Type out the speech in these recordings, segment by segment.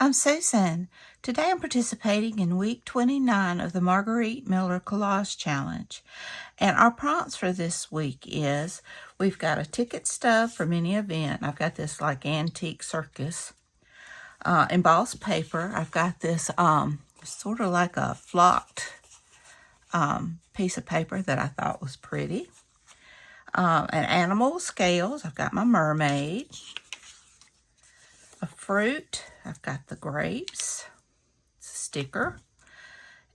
I'm Susan. Today I'm participating in week 29 of the Margarete Miller Collage Challenge. And our prompts for this week is, we've got a ticket stub from any event. I've got this like antique circus. Embossed paper. I've got this sort of like a flocked piece of paper that I thought was pretty. An animal with scales. I've got my mermaid. A fruit. I've got the grapes. It's a sticker.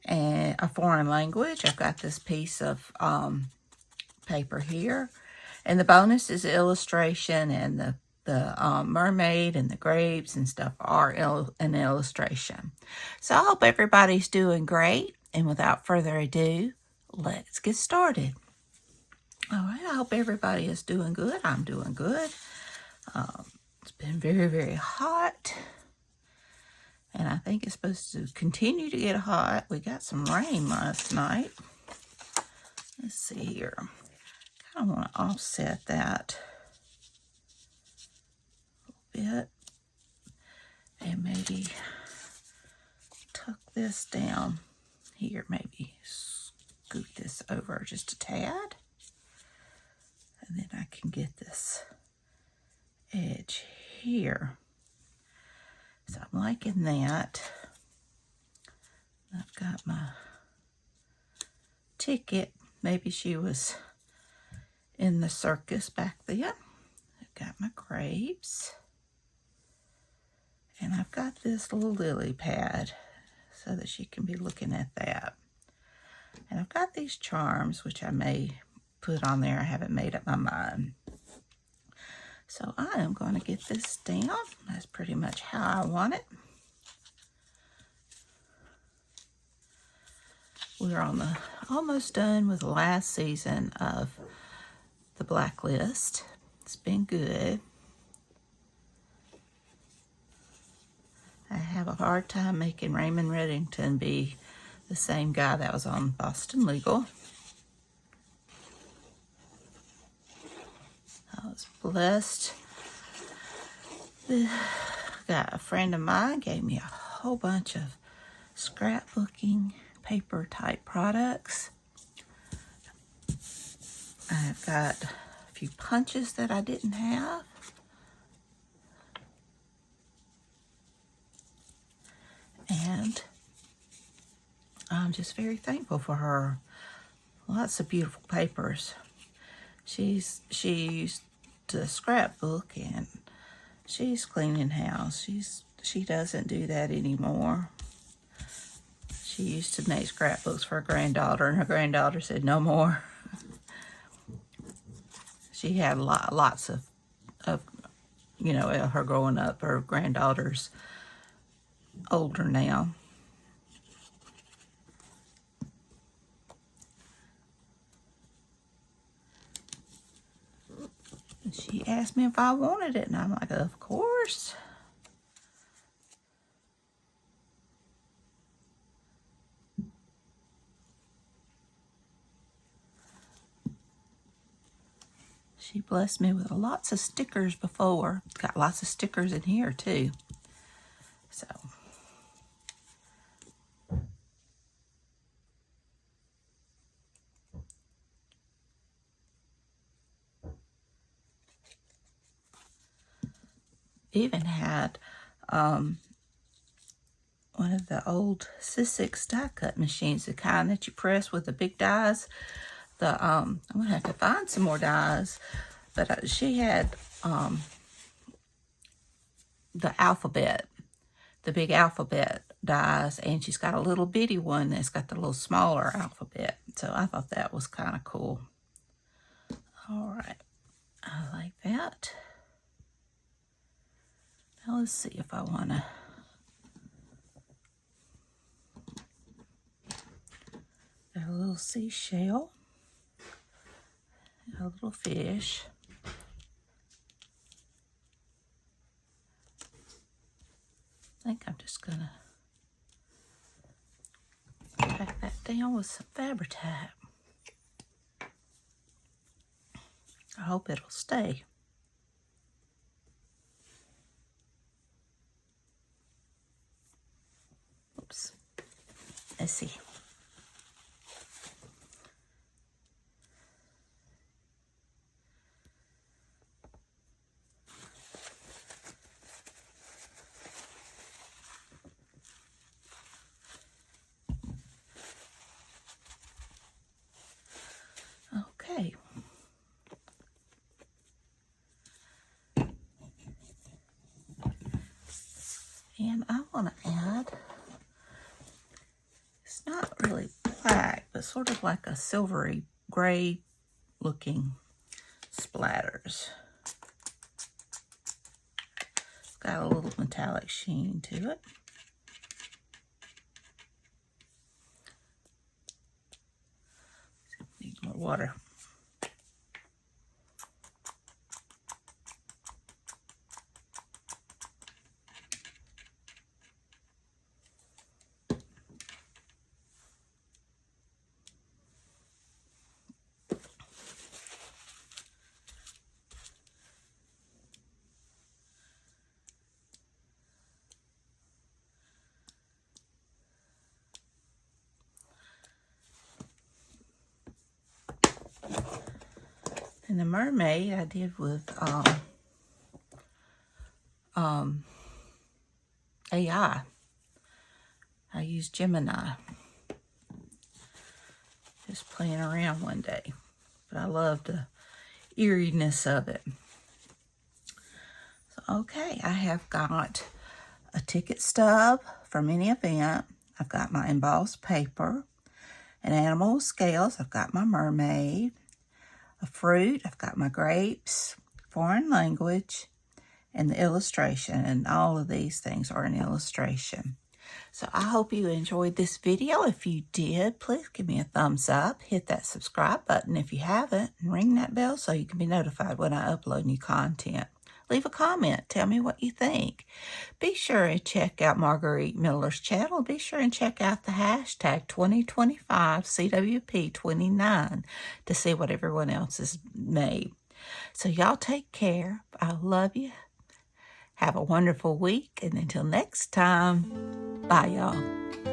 And a foreign language. I've got this piece of paper here. And the bonus is the illustration, and the mermaid and the grapes and stuff are an illustration. So I hope everybody's doing great. And without further ado, let's get started. All right, I hope everybody is doing good. I'm doing good. It's been very, very hot. And I think it's supposed to continue to get hot. We got some rain last night. Let's see here. I kind of want to offset that a little bit. And maybe tuck this down here. Maybe scoot this over just a tad. And then I can get this edge here. So I'm liking that. I've got my ticket. Maybe she was in the circus back then. I've got my grapes. And I've got this little lily pad so that she can be looking at that. And I've got these charms, which I may put on there. I haven't made up my mind. So I am going to get this down. That's pretty much how I want it. We're almost done with the last season of the Blacklist. It's been good. I have a hard time making Raymond Reddington be the same guy that was on Boston Legal. I was blessed. Got a friend of mine gave me a whole bunch of scrapbooking paper type products. I've got a few punches that I didn't have. And I'm just very thankful for her. Lots of beautiful papers. She used to scrapbook, and she's cleaning house. She doesn't do that anymore. She used to make scrapbooks for her granddaughter, and her granddaughter said no more. She had lots of her growing up. Her granddaughter's older now. And she asked me if I wanted it, and I'm like, of course. She blessed me with lots of stickers before. Got lots of stickers in here too. So. Even had one of the old Sissix die cut machines, the kind that you press with the big dies. I'm gonna have to find some more dies, but she had the alphabet, the big alphabet dies, and she's got a little bitty one that's got the little smaller alphabet. So I thought that was kind of cool. All right, I like that. Now let's see if I want to got a little seashell, a little fish. I think I'm just gonna pack that down with some Fabri-Tac. I hope it'll stay. Oops. Let's see. Okay. And I want to add, it's not really black, but sort of like a silvery gray looking splatters. It's got a little metallic sheen to it. Need more water. And the mermaid I did with AI. I used Gemini. Just playing around one day. But I love the eeriness of it. So, okay, I have got a ticket stub from any event. I've got my embossed paper. An animal with scales. I've got my mermaid. A fruit, I've got my grapes, foreign language, and the illustration. And all of these things are an illustration. So I hope you enjoyed this video. If you did, please give me a thumbs up. Hit that subscribe button if you haven't. And ring that bell so you can be notified when I upload new content. Leave a comment. Tell me what you think. Be sure and check out Margarete Miller's channel. Be sure and check out the hashtag 2025 CWP29 to see what everyone else has made. So y'all take care. I love you. Have a wonderful week. And until next time, bye y'all.